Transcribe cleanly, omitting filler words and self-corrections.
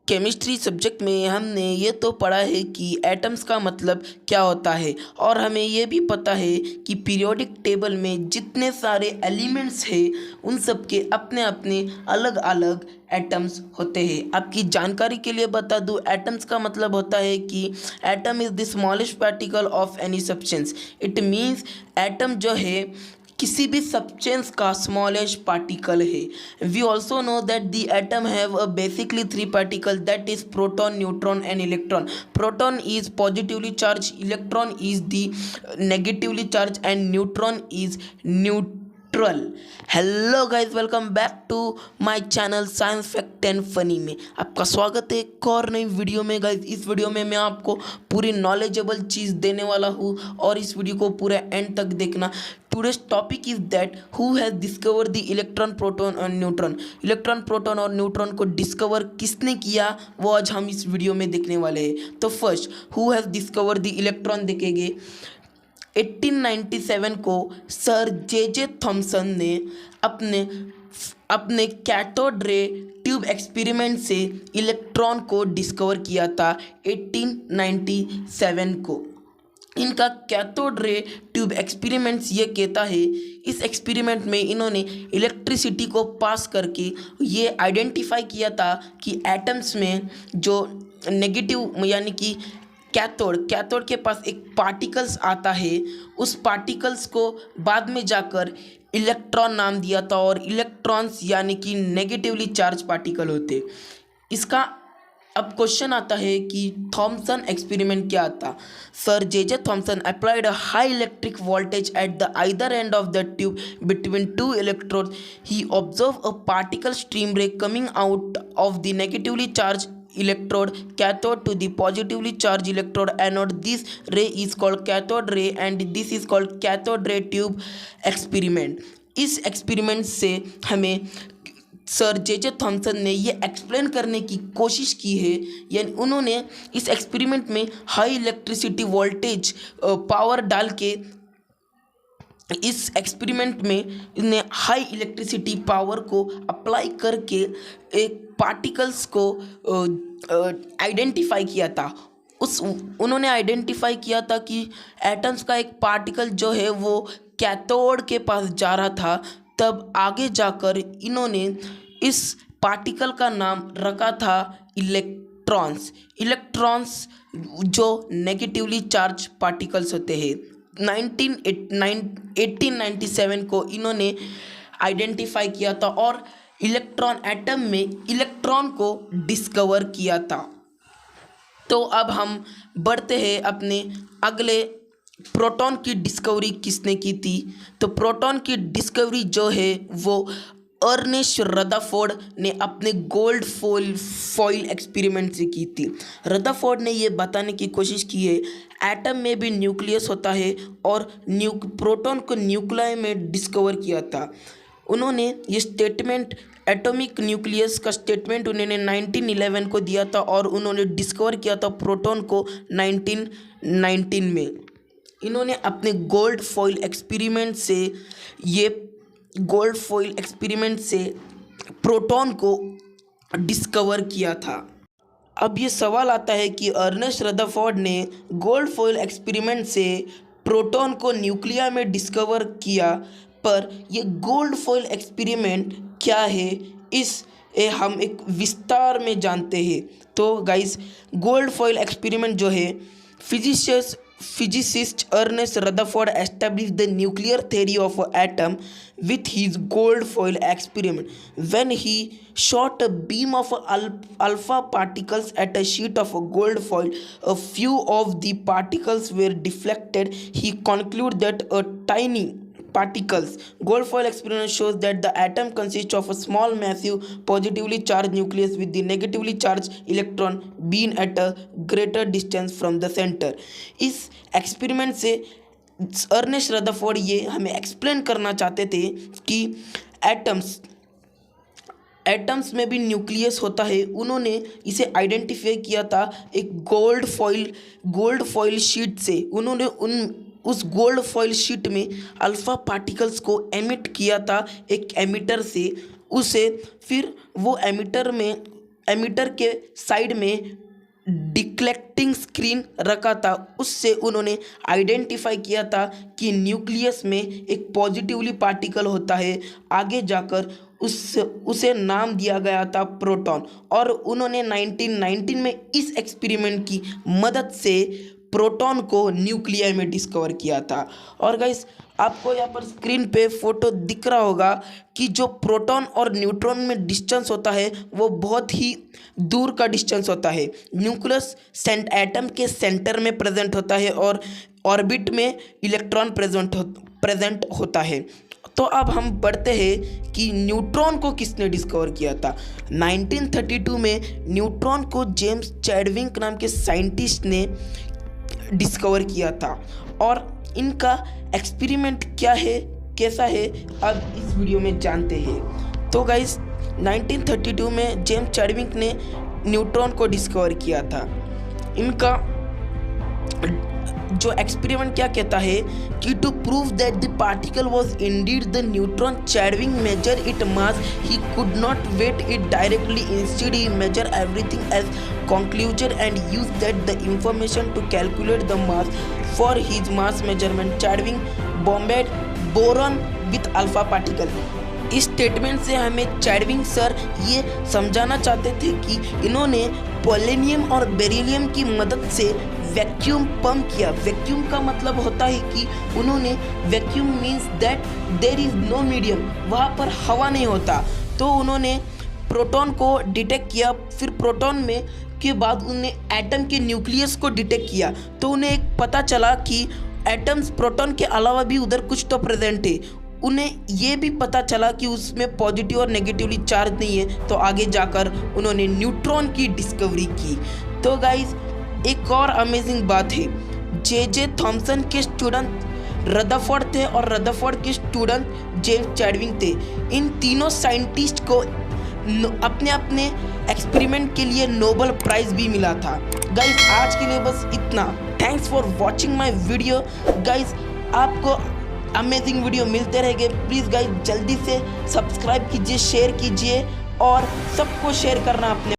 Chemistry subject में हमने ये तो पढ़ा है कि एटम्स का मतलब क्या होता है और हमें ये भी पता है कि पीरियोडिक टेबल में जितने सारे एलिमेंट्स हैं उन सब के अपने अपने अलग अलग एटम्स होते हैं। आपकी जानकारी के लिए बता दूं, एटम्स का मतलब होता है कि atom is the smallest particle of any substance. It means atom जो है किसी भी सब्सटेंस का स्मॉलेस्ट पार्टिकल है। We also know that the atom have a basically three particle, that is proton, neutron and electron. Proton is positively charge, electron is the negatively charge and neutron is neutral. Hello guys, welcome back to my channel science fact and funny में आपका स्वागत है एक और नई video में। Guys, इस video में मैं आपको पूरी नॉलेजेबल चीज़ देने वाला हूँ और इस वीडियो को पूरे एंड तक देखना। Today's topic is that who has discovered the electron, proton और न्यूट्रॉन। इलेक्ट्रॉन, प्रोटॉन और न्यूट्रॉन को डिस्कवर किसने किया वो आज हम इस वीडियो में देखने वाले हैं। तो first, who has discover the electron देखेंगे। 1897 को सर जे थॉमसन ने अपने कैथोड रे ट्यूब एक्सपेरिमेंट से इलेक्ट्रॉन को डिस्कवर किया था 1897 को। इनका कैथोड रे ट्यूब एक्सपेरिमेंट्स ये कहता है, इस एक्सपेरिमेंट में इन्होंने इलेक्ट्रिसिटी को पास करके ये आइडेंटिफाई किया था कि एटम्स में जो नेगेटिव यानी कि कैथोड के पास एक पार्टिकल्स आता है, उस पार्टिकल्स को बाद में जाकर इलेक्ट्रॉन नाम दिया था और इलेक्ट्रॉन्स यानी कि नेगेटिवली चार्ज पार्टिकल होते। इसका अब क्वेश्चन आता है कि थॉमसन एक्सपेरिमेंट क्या था। Sir J Thomson applied a high electric voltage at the either end of the tube between two electrode. He observe a particle stream ray coming out of the negatively charge electrode cathode to the positively charged electrode anode. This ray is called cathode ray and this is called cathode ray tube experiment. इस experiment से हमें sir J Thompson ने ये explain करने की कोशिश की है, यानी उन्होंने इस एक्सपेरिमेंट में हाई इलेक्ट्रिसिटी वोल्टेज पावर डाल के इस एक्सपेरिमेंट में इन्हें हाई इलेक्ट्रिसिटी पावर को अप्लाई करके एक पार्टिकल्स को आइडेंटिफाई किया था। उन्होंने आइडेंटिफाई किया था कि एटम्स का एक पार्टिकल जो है वो कैथोड के पास जा रहा था। तब आगे जाकर इन्होंने इस पार्टिकल का नाम रखा था इलेक्ट्रॉन्स जो नेगेटिवली चार्ज पार्टिकल्स होते हैं। 1897 को इन्होंने आइडेंटिफाई किया था और इलेक्ट्रॉन एटम में इलेक्ट्रॉन को डिस्कवर किया था। तो अब हम बढ़ते हैं अपने अगले, प्रोटॉन की डिस्कवरी किसने की थी। तो प्रोटॉन की डिस्कवरी जो है वो अर्नेस्ट रदरफोर्ड ने अपने गोल्ड फॉइल एक्सपेरिमेंट से की थी। रदरफोर्ड ने ये बताने की कोशिश की है एटम में भी न्यूक्लियस होता है और प्रोटॉन को न्यूक्लियस में डिस्कवर किया था। उन्होंने ये स्टेटमेंट, एटॉमिक न्यूक्लियस का स्टेटमेंट उन्होंने 1911 को दिया था और उन्होंने डिस्कवर किया था प्रोटॉन को 1919 में। इन्होंने अपने गोल्ड फॉइल एक्सपेरिमेंट से प्रोटॉन को डिस्कवर किया था। अब ये सवाल आता है कि अर्नेस्ट रदरफोर्ड ने गोल्ड फॉइल एक्सपेरिमेंट से प्रोटॉन को न्यूक्लिया में डिस्कवर किया, पर ये गोल्ड फॉइल एक्सपेरिमेंट क्या है हम एक विस्तार में जानते हैं। तो गाइस, गोल्ड फॉइल एक्सपेरिमेंट जो है, physicist Ernest Rutherford established the nuclear theory of an atom with his gold foil experiment. When he shot a beam of alpha particles at a sheet of gold foil, a few of the particles were deflected. He concluded that a tiny gold foil experiment shows that the atom consists of a small massive positively charged nucleus with the negatively charged electron being at a greater distance from the center. इस experiment से Ernest Rutherford ये हमें explain करना चाहते थे कि atoms में भी न्यूक्लियस होता है। उन्होंने इसे आइडेंटिफाई किया था एक गोल्ड फॉइल शीट से। उन्होंने उस गोल्ड फॉइल शीट में अल्फ़ा पार्टिकल्स को एमिट किया था एक एमिटर से। फिर वो एमिटर में एमिटर के साइड में डिक्लेक्टिंग स्क्रीन रखा था, उससे उन्होंने आइडेंटिफाई किया था कि न्यूक्लियस में एक पॉजिटिवली पार्टिकल होता है। आगे जाकर उसे नाम दिया गया था प्रोटॉन, और उन्होंने 1919 में इस एक्सपेरिमेंट की मदद से प्रोटॉन को न्यूक्लियस में डिस्कवर किया था। और गाइस आपको यहाँ पर स्क्रीन पे फोटो दिख रहा होगा कि जो प्रोटॉन और न्यूट्रॉन में डिस्टेंस होता है वो बहुत ही दूर का डिस्टेंस होता है। न्यूक्लियस एटम के सेंटर में प्रेजेंट होता है और ऑर्बिट में इलेक्ट्रॉन प्रेजेंट होता है। तो अब हम बढ़ते हैं कि न्यूट्रॉन को किसने डिस्कवर किया था। 1932 में न्यूट्रॉन को जेम्स चैडविक नाम के साइंटिस्ट ने डिस्कवर किया था, और इनका एक्सपेरिमेंट क्या है, कैसा है, अब इस वीडियो में जानते हैं। तो गाइस 1932 में जेम्स चैडविक ने न्यूट्रॉन को डिस्कवर किया था। इनका जो एक्सपेरिमेंट क्या कहता है कि to prove that the particle was indeed the neutron, Chadwick measure it mass, he could not weigh it directly, instead he measure everything as conclusion and use that the information to calculate the mass. For his mass measurement, Chadwick bombarded boron with alpha particle. इस statement से हमें Chadwick sir ये समझाना चाहते थे कि इन्होंने polonium और बेरिलियम की मदद से वैक्यूम पंप किया। वैक्यूम का मतलब होता है कि उन्होंने vacuum means that there is no medium, वहाँ पर हवा नहीं होता। तो उन्होंने प्रोटॉन को डिटेक्ट किया, फिर प्रोटॉन में के बाद उन्होंने एटम के न्यूक्लियस को डिटेक्ट किया। तो उन्हें एक पता चला कि एटम्स प्रोटॉन के अलावा भी उधर कुछ तो प्रेजेंट है। उन्हें ये भी पता चला कि उसमें पॉजिटिव और नेगेटिवली चार्ज नहीं है। तो आगे जाकर उन्होंने न्यूट्रॉन की डिस्कवरी की। तो गाइस एक और अमेजिंग बात है, जे थॉमसन के स्टूडेंट रदरफोर्ड थे और रदरफोर्ड के स्टूडेंट जेम्स चैडविक थे। इन तीनों साइंटिस्ट को अपने अपने एक्सपेरिमेंट के लिए नोबेल प्राइज भी मिला था। गाइस आज के लिए बस इतना। Thanks for watching my video. Guys आपको अमेजिंग वीडियो मिलते रहेंगे। प्लीज़ गाइस जल्दी से सब्सक्राइब कीजिए, शेयर कीजिए और सबको शेयर करना अपने